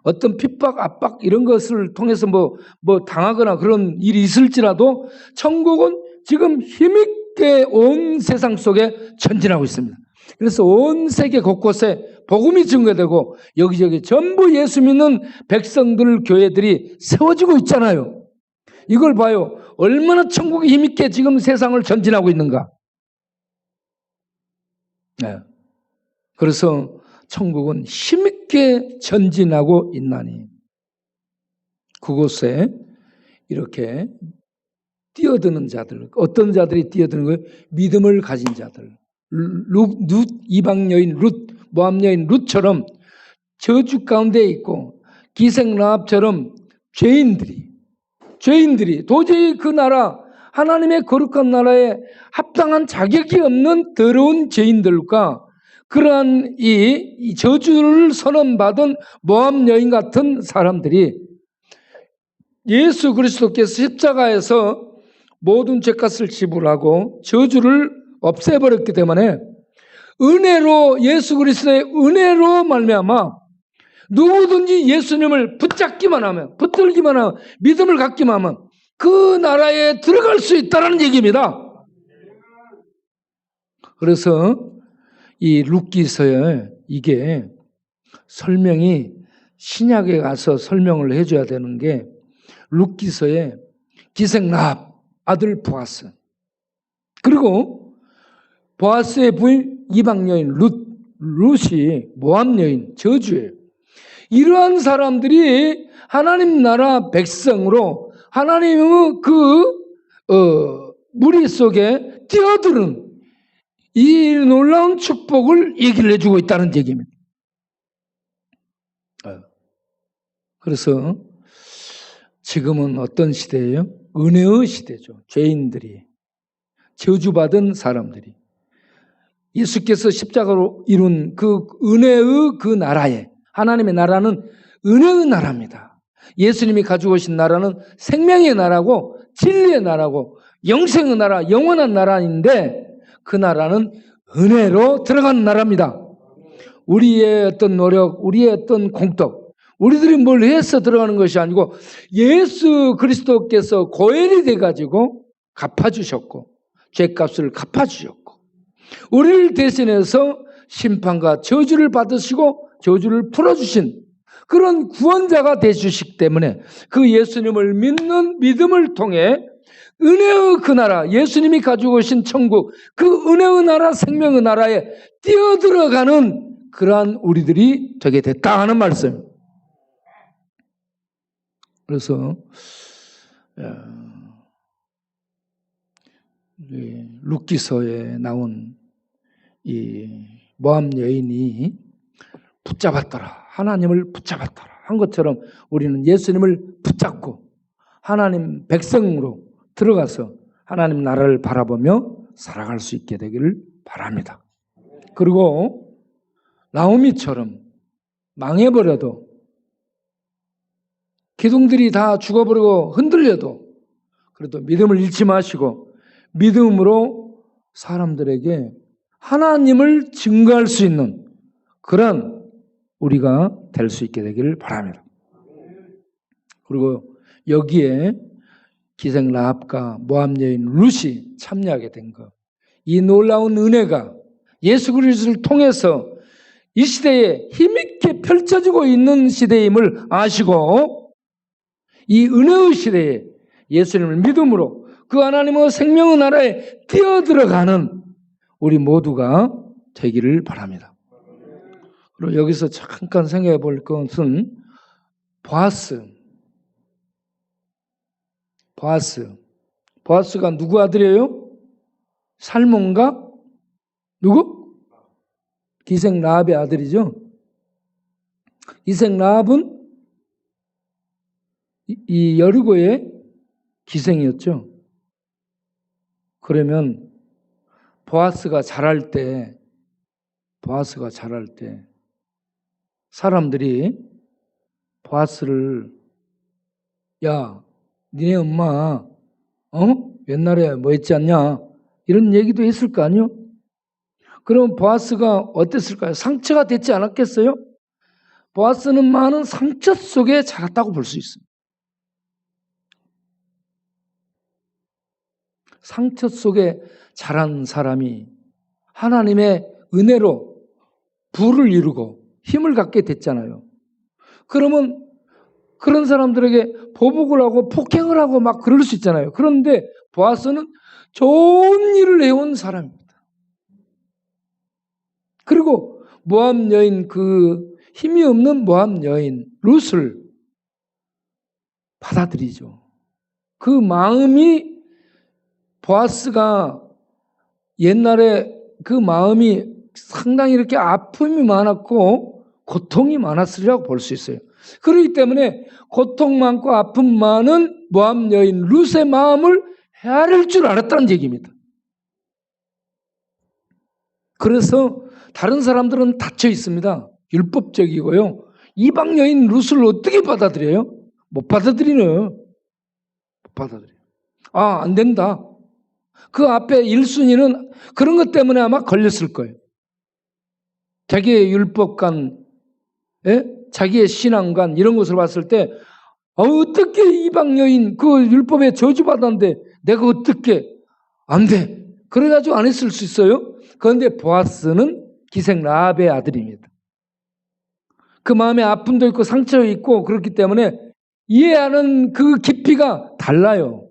S1: 어떤 핍박, 압박 이런 것을 통해서 뭐 당하거나 그런 일이 있을지라도 천국은 지금 힘있게 온 세상 속에 전진하고 있습니다. 그래서 온 세계 곳곳에 복음이 증거되고 여기저기 전부 예수 믿는 백성들, 교회들이 세워지고 있잖아요. 이걸 봐요. 얼마나 천국이 힘있게 지금 세상을 전진하고 있는가. 네. 그래서 천국은 힘있게 전진하고 있나니 그곳에 이렇게 뛰어드는 자들, 어떤 자들이 뛰어드는 거예요? 믿음을 가진 자들. 이방 여인 룻, 모압 여인 룻처럼 저주 가운데 있고 기생 라합처럼 죄인들이 도저히 그 나라, 하나님의 거룩한 나라에 합당한 자격이 없는 더러운 죄인들과 그러한 이 저주를 선언받은 모압 여인 같은 사람들이 예수 그리스도께서 십자가에서 모든 죄값을 지불하고 저주를 없애버렸기 때문에 은혜로 예수 그리스도의 은혜로 말미암아 누구든지 예수님을 붙잡기만 하면 붙들기만 하면 믿음을 갖기만 하면 그 나라에 들어갈 수 있다는 얘기입니다. 그래서 이 룻기서에 이게 설명이 신약에 가서 설명을 해줘야 되는 게 룻기서에 기생 라합 아들 보아스 그리고 보아스의 부인 이방 여인 룻이 모압 여인 저주예요. 이러한 사람들이 하나님 나라 백성으로 하나님의 무리 속에 뛰어드는 이 놀라운 축복을 얘기를 해주고 있다는 얘기입니다. 그래서 지금은 어떤 시대예요? 은혜의 시대죠. 죄인들이, 저주받은 사람들이 예수께서 십자가로 이룬 그 은혜의 그 나라에, 하나님의 나라는 은혜의 나라입니다. 예수님이 가지고 오신 나라는 생명의 나라고 진리의 나라고 영생의 나라, 영원한 나라인데 그 나라는 은혜로 들어가는 나라입니다. 우리의 어떤 노력, 우리의 어떤 공덕, 우리들이 뭘 해서 들어가는 것이 아니고 예수 그리스도께서 고혈이 돼가지고 갚아주셨고 죄값을 갚아주셨고 우리를 대신해서 심판과 저주를 받으시고 저주를 풀어주신 그런 구원자가 되주시기 때문에 그 예수님을 믿는 믿음을 통해 은혜의 그 나라, 예수님이 가지고 오신 천국, 그 은혜의 나라, 생명의 나라에 뛰어들어가는 그러한 우리들이 되게 됐다 하는 말씀. 그래서 룻기서에 나온 이 모압 여인이 붙잡았더라, 하나님을 붙잡았더라 한 것처럼 우리는 예수님을 붙잡고 하나님 백성으로 들어가서 하나님 나라를 바라보며 살아갈 수 있게 되기를 바랍니다. 그리고 나오미처럼 망해버려도 기둥들이 다 죽어버리고 흔들려도 그래도 믿음을 잃지 마시고 믿음으로 사람들에게 하나님을 증거할 수 있는 그런 우리가 될 수 있게 되기를 바랍니다. 그리고 여기에 기생 라합과 모압 여인 룻이 참여하게 된 것, 이 놀라운 은혜가 예수 그리스도를 통해서 이 시대에 힘있게 펼쳐지고 있는 시대임을 아시고 이 은혜의 시대에 예수님을 믿음으로 그 하나님의 생명의 나라에 뛰어들어가는 우리 모두가 되기를 바랍니다. 그리고 여기서 잠깐 생각해 볼 것은 보아스가 누구 아들이에요? 살몬과 누구? 기생 라합의 아들이죠. 기생 라합은 이 여리고의 기생이었죠. 그러면 보아스가 자랄 때 사람들이 보아스를 야, 니네 엄마 옛날에 뭐 했지 않냐 이런 얘기도 했을 거 아니요? 그럼 보아스가 어땠을까요? 상처가 됐지 않았겠어요? 보아스는 많은 상처 속에 자랐다고 볼 수 있습니다. 상처 속에 자란 사람이 하나님의 은혜로 부를 이루고 힘을 갖게 됐잖아요. 그러면 그런 사람들에게 보복을 하고 폭행을 하고 막 그럴 수 있잖아요. 그런데 보아스는 좋은 일을 해온 사람입니다. 그리고 모압 여인, 그 힘이 없는 모압 여인 룻을 받아들이죠. 그 마음이, 보아스가 옛날에 그 마음이 상당히 이렇게 아픔이 많았고 고통이 많았으리라고 볼 수 있어요. 그렇기 때문에 고통 많고 아픔 많은 모압 여인 룻의 마음을 헤아릴 줄 알았다는 얘기입니다. 그래서 다른 사람들은 닫혀 있습니다. 율법적이고요. 이방 여인 룻을 어떻게 받아들여요? 못 받아들이네요. 못 받아들여요. 아, 안 된다. 그 앞에 1순위는 그런 것 때문에 아마 걸렸을 거예요. 자기의 율법관, 자기의 신앙관 이런 것을 봤을 때 어떻게 이방 여인 그 율법에 저주받았는데 내가 어떻게 안 돼. 그래가지고 안 했을 수 있어요. 그런데 보아스는 기생 라합의 아들입니다. 그 마음에 아픔도 있고 상처도 있고 그렇기 때문에 이해하는 그 깊이가 달라요.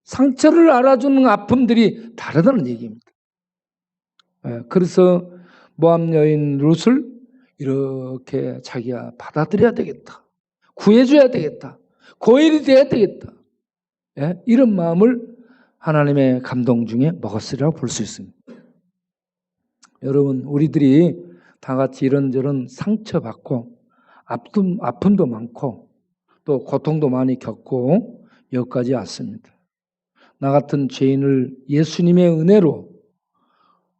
S1: 상처를 알아주는 아픔들이 다르다는 얘기입니다. 그래서 모압 여인 룻을 이렇게 자기가 받아들여야 되겠다. 구해줘야 되겠다. 고엘이 돼야 되겠다. 이런 마음을 하나님의 감동 중에 먹었으리라고 볼 수 있습니다. 여러분, 우리들이 다 같이 이런저런 상처받고 아픔도 많고 또 고통도 많이 겪고 여기까지 왔습니다. 나 같은 죄인을 예수님의 은혜로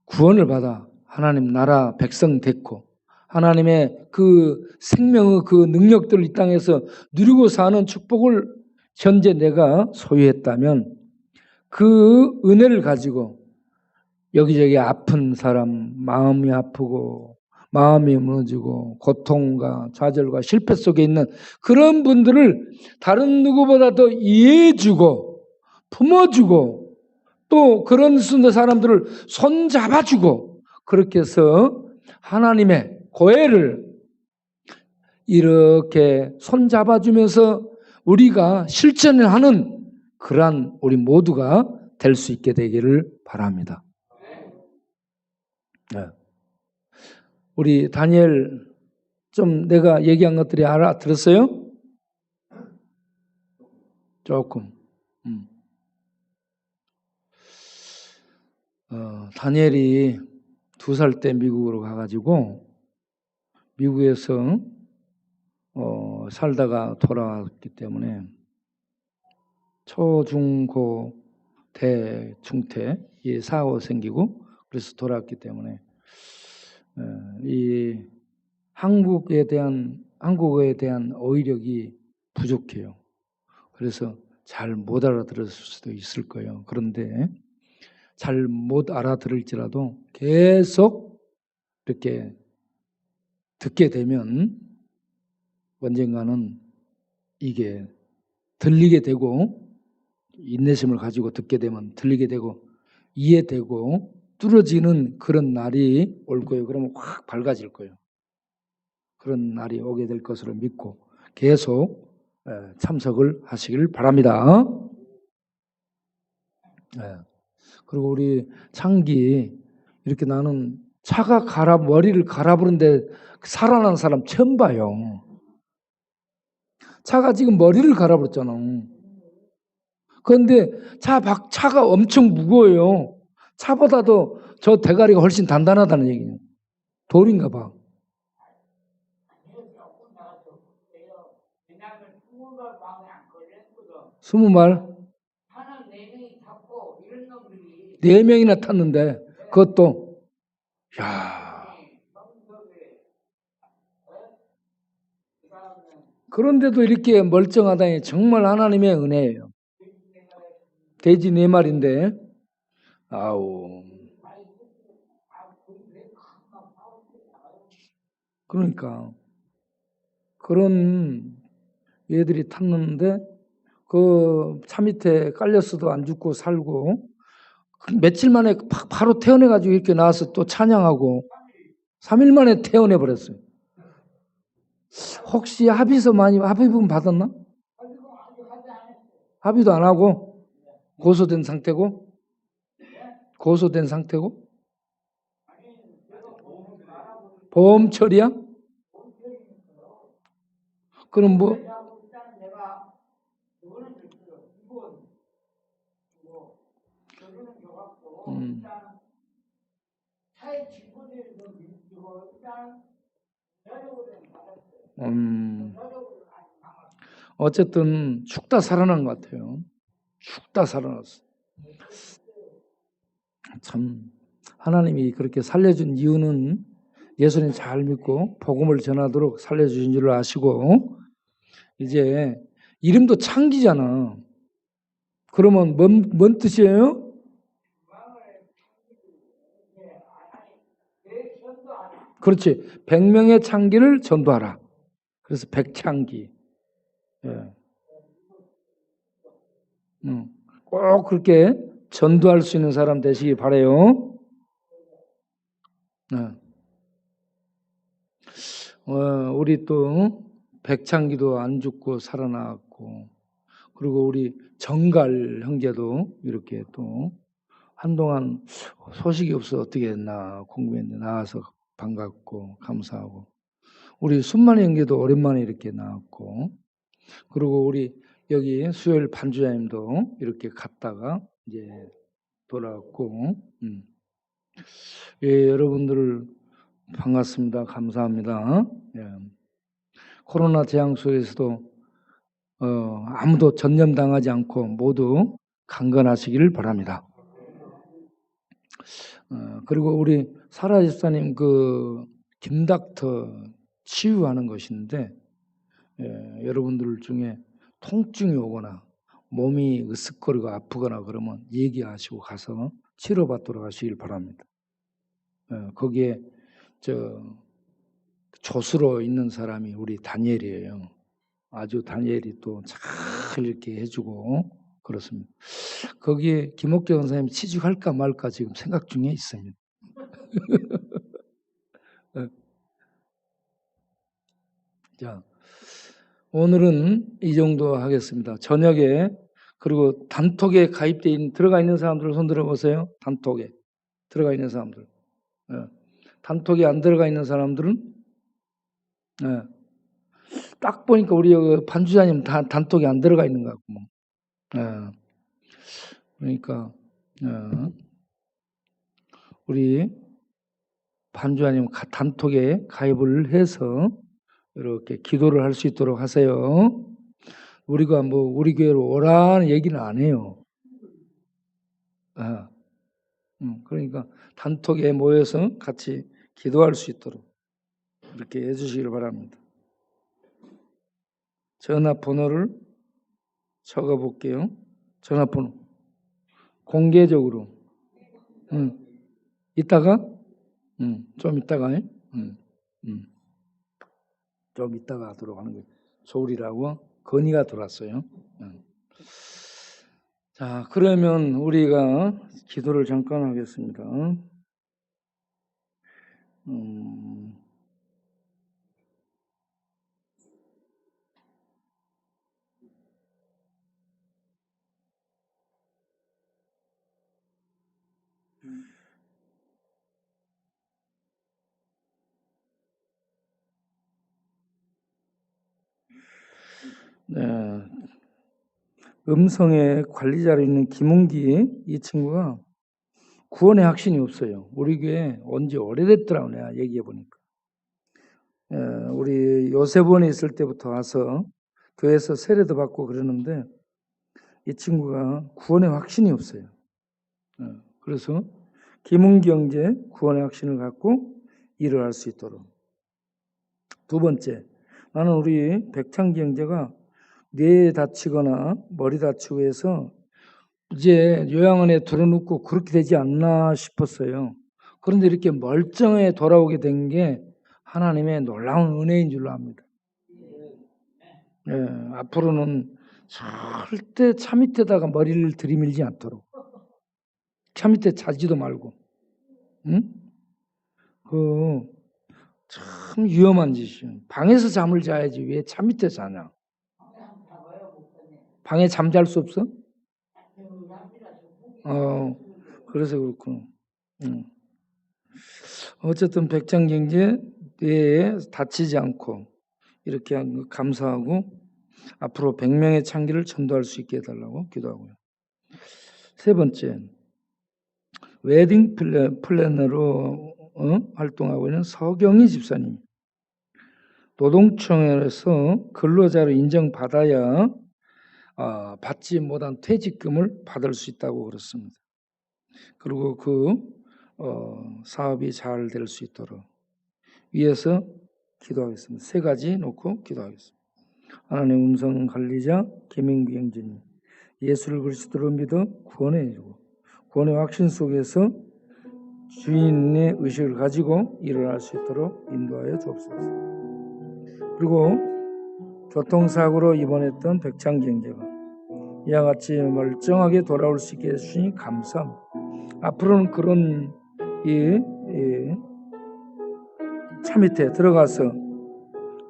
S1: 구원을 받아 하나님 나라 백성 됐고 하나님의 그 생명의 그 능력들을 이 땅에서 누리고 사는 축복을 현재 내가 소유했다면 그 은혜를 가지고 여기저기 아픈 사람, 마음이 아프고 마음이 무너지고 고통과 좌절과 실패 속에 있는 그런 분들을 다른 누구보다도 이해해주고 품어주고 또 그런 사람들을 손잡아주고 그렇게 해서 하나님의 고해를 이렇게 손잡아주면서 우리가 실천하는 그러한 우리 모두가 될 수 있게 되기를 바랍니다. 우리 다니엘 좀 내가 얘기한 것들이 알아들었어요? 조금. 다니엘이 2살 때 미국으로 가가지고 미국에서 살다가 돌아왔기 때문에 초, 중, 고, 대, 중퇴 이 사고가 생기고 그래서 돌아왔기 때문에 이 한국어에 대한 어휘력이 부족해요. 그래서 잘 못 알아들었을 수도 있을 거예요. 그런데 잘 못 알아들을지라도 계속 이렇게 듣게 되면 언젠가는 이게 들리게 되고 인내심을 가지고 듣게 되면 들리게 되고 이해되고 뚫어지는 그런 날이 올 거예요. 그러면 확 밝아질 거예요. 그런 날이 오게 될 것으로 믿고 계속 참석을 하시길 바랍니다. 그리고 우리 창기 이렇게 나는 차가 머리를 갈아부는데 살아난 사람 처음 봐요. 차가 지금 머리를 갈아버렸잖아. 그런데 차가 엄청 무거워요. 차보다도 저 대가리가 훨씬 단단하다는 얘기예요. 돌인가 봐. 20말? 4명이나 탔는데 그것도 야. 그런데도 이렇게 멀쩡하다니 정말 하나님의 은혜예요. 돼지 4마리인데 아우. 그러니까 그런 얘들이 탔는데 그 차 밑에 깔렸어도 안 죽고 살고 며칠 만에 바로 태어나가지고 이렇게 나와서 또 찬양하고 3일 만에 태어나버렸어요. 혹시 합의분 받았나? 합의도 안 하고 고소된 상태고? 고소된 상태고? 보험 처리야? 그럼 뭐? 음, 음, 어쨌든 죽다 살아난 것 같아요. 죽다 살아났어. 참 하나님이 그렇게 살려준 이유는 예수님 잘 믿고 복음을 전하도록 살려주신 줄 아시고, 이제 이름도 창기잖아. 그러면 뭔 뜻이에요? 그렇지. 100명의 창기를 전도하라. 그래서 백창기. 예. 꼭 그렇게 전도할 수 있는 사람 되시기 바라요. 네. 우리 또 백창기도 안 죽고 살아나왔고, 그리고 우리 정갈 형제도 이렇게 또 한동안 소식이 없어 어떻게 했나 궁금했는데 나와서 반갑고 감사하고, 우리 순만이 형제도 오랜만에 이렇게 나왔고, 그리고 우리 여기 수요일 반주자님도 이렇게 갔다가 이제 돌아왔고, 예, 여러분들 반갑습니다. 감사합니다. 예. 코로나 재앙 속에서도 아무도 전념당하지 않고 모두 강건하시기를 바랍니다. 그리고 우리 사라 집사님 그 김닥터 치유하는 것인데, 여러분들 중에 통증이 오거나 몸이 으쓱거리고 아프거나 그러면 얘기하시고 가서 치료받도록 하시길 바랍니다. 거기에 조수로 있는 사람이 우리 다니엘이에요. 아주 다니엘이 또 잘 이렇게 해주고 그렇습니다. 거기에 김옥재 원사님 취직할까 말까 지금 생각 중에 있습니다. 자, 오늘은 이 정도 하겠습니다. 저녁에, 그리고 단톡에 들어가 있는 사람들 손 들어보세요. 단톡에 들어가 있는 사람들. 단톡에 안 들어가 있는 사람들은, 딱 보니까 우리 반주자님 단톡에 안 들어가 있는 것 같고, 그러니까 우리 반주자님 단톡에 가입을 해서 이렇게 기도를 할 수 있도록 하세요. 우리가 뭐 우리 교회로 오라는 얘기는 안 해요. 그러니까 단톡에 모여서 같이 기도할 수 있도록 이렇게 해주시길 바랍니다. 전화번호를 적어볼게요. 전화번호 공개적으로. 이따가 좀 이따가 좀 이따가 하도록 하는 거예요. 조울이라고 건의가 들어왔어요. 자, 그러면 우리가 기도를 잠깐 하겠습니다. 네. 음성의 관리자로 있는 김웅기 이 친구가 구원의 확신이 없어요. 우리 교회 온지 오래됐더라고 내가 얘기해 보니까. 우리 요셉원에 있을 때부터 와서 교회에서 세례도 받고 그러는데 이 친구가 구원의 확신이 없어요. 그래서 김웅기 형제 구원의 확신을 갖고 일을 할 수 있도록. 두 번째, 나는 우리 백창기 형제가 뇌에 다치거나 머리 다치고 해서 이제 요양원에 들어눕고 그렇게 되지 않나 싶었어요. 그런데 이렇게 멀쩡해 돌아오게 된 게 하나님의 놀라운 은혜인 줄로 압니다. 앞으로는 절대 차 밑에다가 머리를 들이밀지 않도록. 차 밑에 자지도 말고. 응? 참 위험한 짓이에요. 방에서 잠을 자야지 왜 차 밑에 자냐? 방에 잠잘 수 없어? 그래서 그렇구나. 어쨌든 백장경제 뇌에 다치지 않고 이렇게 한 거 감사하고 앞으로 100명의 창기를 전도할 수 있게 해달라고 기도하고요. 세 번째, 웨딩 플래너로 활동하고 있는 서경희 집사님. 노동청에서 근로자로 인정받아야 받지 못한 퇴직금을 받을 수 있다고 그렇습니다. 그리고 그 사업이 잘 될 수 있도록 위해서 기도하겠습니다. 세 가지 놓고 기도하겠습니다. 하나님 음성 관리자 김인규 형제님, 예수를 그리스도로 믿어 구원해 주고 구원의 확신 속에서 주인의 의식을 가지고 일어날 수 있도록 인도하여 주옵소서. 그리고 교통사고로 입원했던 백창경제가 이와 같이 멀쩡하게 돌아올 수 있게 해주시니 감사합니다. 앞으로는 그런 차 밑에 들어가서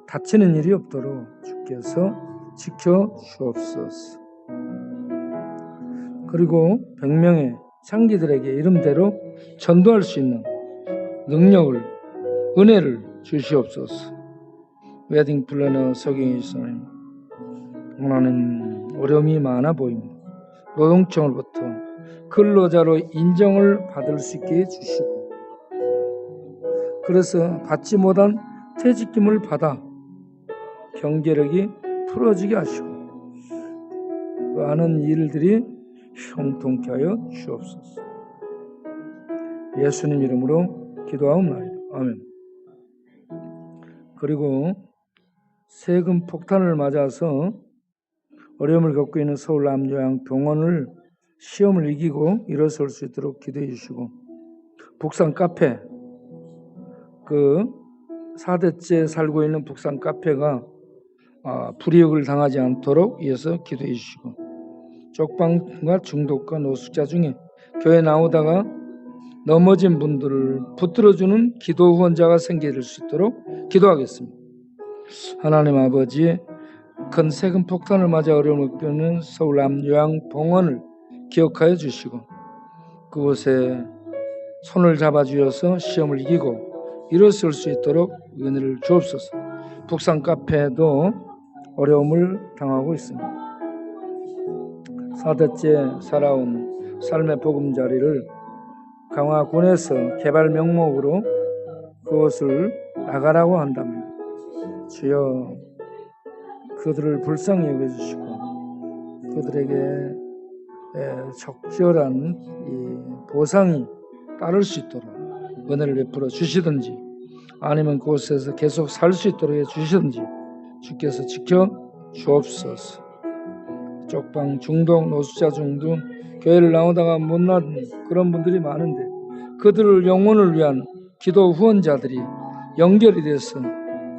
S1: 다치는 일이 없도록 주께서 지켜 주옵소서. 그리고 100명의 창기들에게 이름대로 전도할 수 있는 능력을, 은혜를 주시옵소서. 웨딩 플래너 서경희 집사님, 하나님 어려움이 많아 보입니다. 노동청으로부터 근로자로 인정을 받을 수 있게 해주시고, 그래서 받지 못한 퇴직금을 받아 경제력이 풀어지게 하시고 많은 일들이 형통케 하여 주옵소서. 예수님 이름으로 기도하옵나이다. 아멘. 그리고 세금 폭탄을 맞아서 어려움을 겪고 있는 서울 남요양병원을 시험을 이기고 일어설 수 있도록 기도해 주시고, 북산 카페, 그 4대째 살고 있는 북산 카페가 불이익을 당하지 않도록 위해서 기도해 주시고, 쪽방과 중독과 노숙자 중에 교회 나오다가 넘어진 분들을 붙들어주는 기도 후원자가 생길 수 있도록 기도하겠습니다. 하나님 아버지, 큰 세금 폭탄을 맞아 어려움을 겪는 서울 남요양병원을 기억하여 주시고 그곳에 손을 잡아주셔서 시험을 이기고 일어설 수 있도록 은혜를 주옵소서. 북산 카페도 어려움을 당하고 있습니다. 4대째 살아온 삶의 보금자리를 강화군에서 개발 명목으로 그것을 나가라고 한다면 주여 그들을 불쌍히 여겨주시고 그들에게 적절한 이 보상이 따를 수 있도록 은혜를 베풀어 주시든지 아니면 그곳에서 계속 살 수 있도록 해주시든지 주께서 지켜 주옵소서. 쪽방, 중독, 노숙자 중등 교회를 나오다가 못난 그런 분들이 많은데 그들을 영혼을 위한 기도 후원자들이 연결이 돼서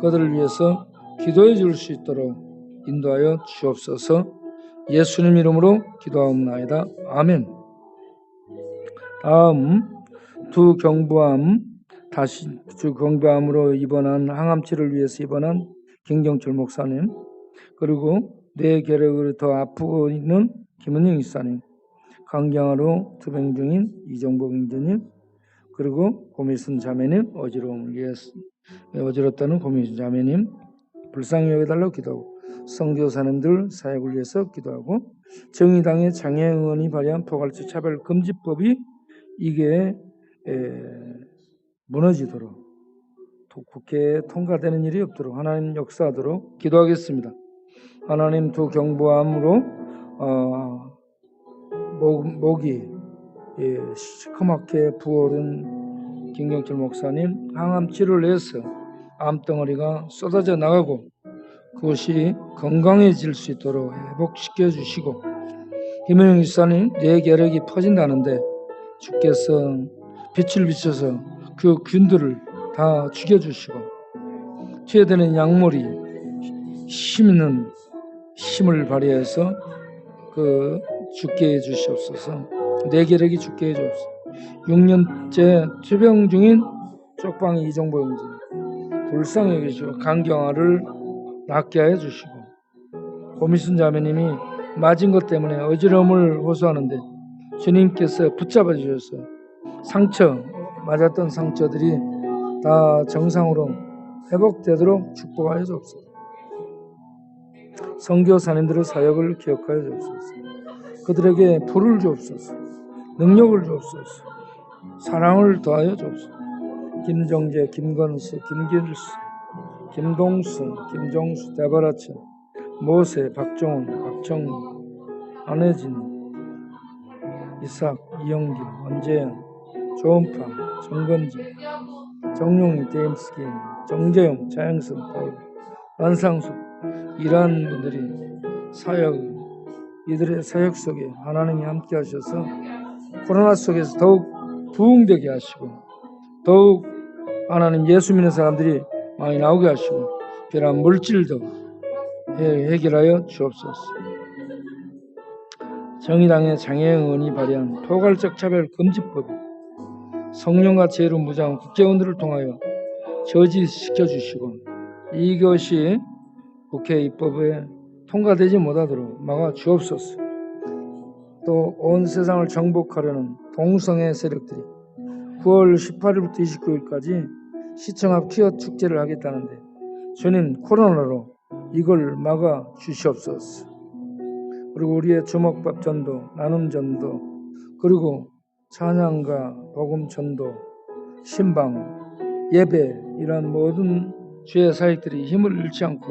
S1: 그들을 위해서 기도해 줄 수 있도록 인도하여 주옵소서. 예수님 이름으로 기도하옵나이다. 아멘. 다음 두 경부암으로 입원한 항암치료를 위해서 입원한 김경철 목사님, 그리고 뇌결핵으로 더 아프고 있는 김은영 집사님, 강경화로 투병 중인 이정복 형제님, 그리고 고미순 자매님, 어지러움을 위해서 어지럽다는 고미순 자매님 불쌍히 여겨달라고 기도하고, 선교사님들 사역을 위해서 기도하고, 정의당의 장혜은이 발의한 포괄적 차별금지법이 이게 무너지도록 국회에 통과되는 일이 없도록 하나님 역사하도록 기도하겠습니다. 하나님 두 경부암으로 목이 시커멓게 부어오른 김경철 목사님 항암 치료를 해서 암덩어리가 쏟아져 나가고 그것이 건강해질 수 있도록 회복시켜 주시고, 김은영 집사님 뇌결핵이 퍼진다는데 주께서 빛을 비춰서 그 균들을 다 죽여주시고 투여되는 약물이 힘있는 힘을 발휘해서 그 죽게 해주시옵소서. 뇌결핵이 죽게 해주옵소서. 6년째 투병 중인 쪽방이 이정보 형제 불쌍히 여기시고 간경화를 낫게 하여 주시고, 고미순 자매님이 맞은 것 때문에 어지러움을 호소하는데 주님께서 붙잡아 주셔서 맞았던 상처들이 다 정상으로 회복되도록 축복하여 주옵소서. 선교사님들의 사역을 기억하여 주옵소서. 그들에게 불을 주옵소서. 능력을 주옵소서. 사랑을 더하여 주옵소서. 김정재, 김건수, 김길수, 김동순, 김종수, 대바라천, 모세, 박정훈, 박정우, 안혜진, 이삭, 이영길, 원재현, 조은파, 정건지, 정용희, 데임스 게임, 정재영, 차영선, 폴, 안상수, 이러한 분들이 이들의 사역 속에 하나님이 함께 하셔서 코로나 속에서 더욱 부흥되게 하시고, 더욱 하나님 예수 믿는 사람들이 많이 나오게 하시고, 그런 물질도 해결하여 주옵소서. 정의당의 장혜영 의원이 발의한 포괄적 차별 금지법이 성령과 지혜로 무장한 국회의원들을 통하여 저지시켜 주시고, 이것이 국회 입법에 통과되지 못하도록 막아 주옵소서. 또 온 세상을 정복하려는 동성애 세력들이 9월 18일부터 29일까지 시청 앞 퀴어 축제를 하겠다는데 주님, 코로나로 이걸 막아 주시옵소서. 그리고 우리의 주먹밥 전도, 나눔 전도, 그리고 찬양과 복음 전도, 신방, 예배, 이런 모든 주의 사역들이 힘을 잃지 않고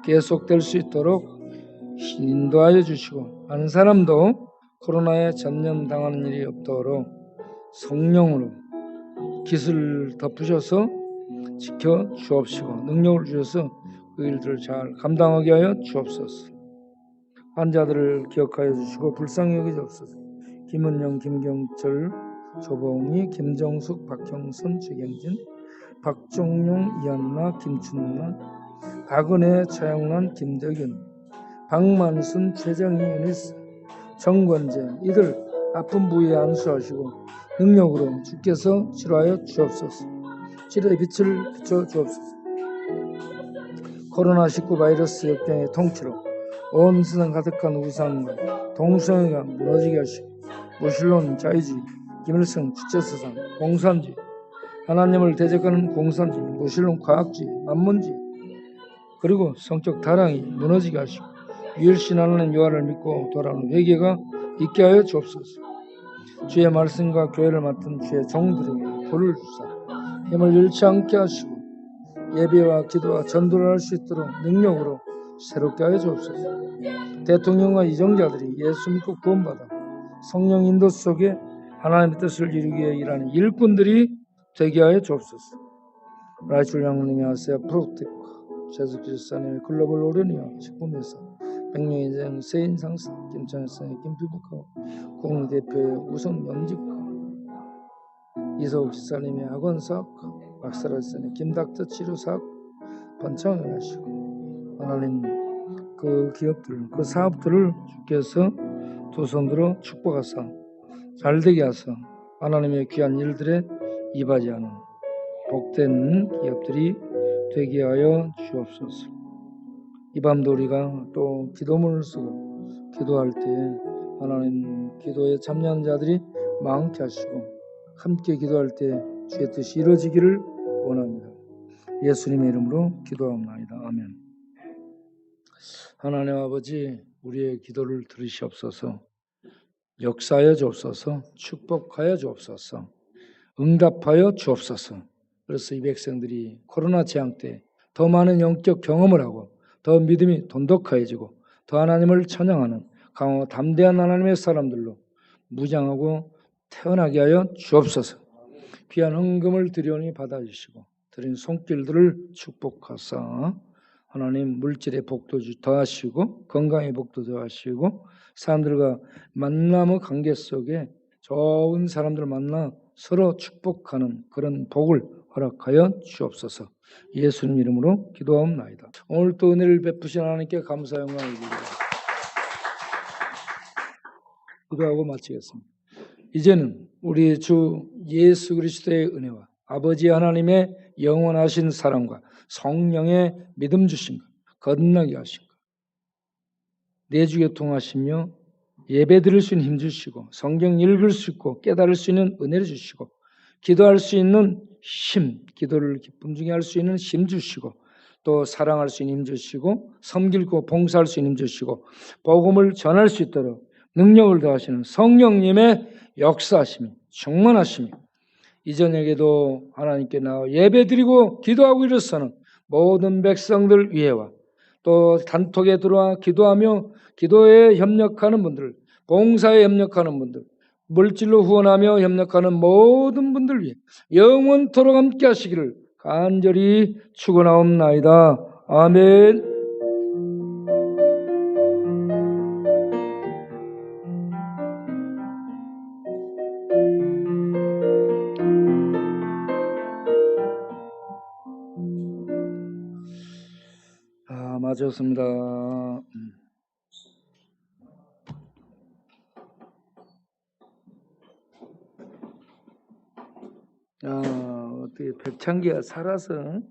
S1: 계속될 수 있도록 인도하여 주시고, 한 사람도 코로나에 전염당하는 일이 없도록 성령으로 깃을 덮으셔서 지켜 주옵시고, 능력을 주셔서 그 일들을 잘 감당하게 하여 주옵소서. 환자들을 기억하여 주시고 불쌍히 여겨 주옵소서. 김은영, 김경철, 조봉희, 김정숙, 박형선, 최경진, 박종용, 이한나, 김춘만, 박은혜, 차영란, 김덕윤, 박만순, 최정희, 유니스, 정권재, 이들 아픈 부위에 안수하시고 능력으로 주께서 치료하여 주옵소서. 치료의 빛을 비춰 주옵소서. 코로나19 바이러스 역병의 통치로 온 세상 가득한 우상과 동성애가 무너지게 하시고, 무신론, 자유주의, 김일성, 주체사상, 공산주의, 하나님을 대적하는 공산주의, 무신론, 과학주의, 만문주의, 그리고 성적 다랑이 무너지게 하시고, 유일신 하나님 여호와를 믿고 돌아오는 회개가 있게 하여 주옵소서. 주의 말씀과 교회를 맡은 주의 종들에게 불을 주사 힘을 잃지 않게 하시고, 예배와 기도와 전도를 할 수 있도록 능력으로 새롭게 하여 주옵소서. 대통령과 이정자들이 예수 믿고 구원받아 성령 인도 속에 하나님의 뜻을 이루기 위해 일하는 일꾼들이 되게 하여 주옵소서. 라이출 장로님이 하세요 프로텍, 최수 기사님의 글로벌 오련이와 식품회사, 백령인생 세인상사, 김창현상의 김피부과, 공대표의 우선 면직과, 이서욱 지사님의 학원사학과, 박사라스의 김닥터 치료사학 번창을 하시고, 하나님 그 기업들, 그 사업들을 주께서 두 손으로 축복하사 잘되게 하사 하나님의 귀한 일들에 이바지하는 복된 기업들이 되게 하여 주옵소서. 이 밤도 우리가 또 기도문을 쓰고 기도할 때 하나님 기도에 참여하는 자들이 많게 하시고, 함께 기도할 때 주의 뜻이 이루어지기를 원합니다. 예수님의 이름으로 기도합니다. 아멘. 하나님 아버지, 우리의 기도를 들으시옵소서. 역사하여 주옵소서. 축복하여 주옵소서. 응답하여 주옵소서. 그래서 이 백성들이 코로나 재앙 때 더 많은 영적 경험을 하고 더 믿음이 돈독해지고 더 하나님을 찬양하는 강하고 담대한 하나님의 사람들로 무장하고 태어나게 하여 주옵소서. 귀한 헌금을 드리오니 받아주시고 드린 손길들을 축복하사 하나님 물질의 복도 더하시고 건강의 복도 더하시고 사람들과 만남의 관계 속에 좋은 사람들을 만나 서로 축복하는 그런 복을 허락하여 주옵소서. 예수님 이름으로 기도하옵나이다. 오늘 또 은혜를 베푸신 하나님께 감사 영광을 드립니다. 기도하고 마치겠습니다. 이제는 우리 주 예수 그리스도의 은혜와 아버지 하나님의 영원하신 사랑과 성령의 믿음 주신 것, 건너게 하신 것, 내주에 통하시며 예배 드릴 수 있는 힘 주시고 성경 읽을 수 있고 깨달을 수 있는 은혜를 주시고 기도할 수 있는 힘, 기도를 기쁨 중에 할 수 있는 힘 주시고 또 사랑할 수 있는 힘 주시고 섬기고 봉사할 수 있는 힘 주시고 복음을 전할 수 있도록 능력을 더하시는 성령님의 역사하심이 충만하심이 이 저녁에도 하나님께 나와 예배드리고 기도하고 일어서는 모든 백성들 위에와 또 단톡에 들어와 기도하며 기도에 협력하는 분들, 봉사에 협력하는 분들, 물질로 후원하며 협력하는 모든 분들 위해 영원토록 함께 하시기를 간절히 축원하옵나이다. 아멘. 맞았습니다. 어떻게 백창기가 살아서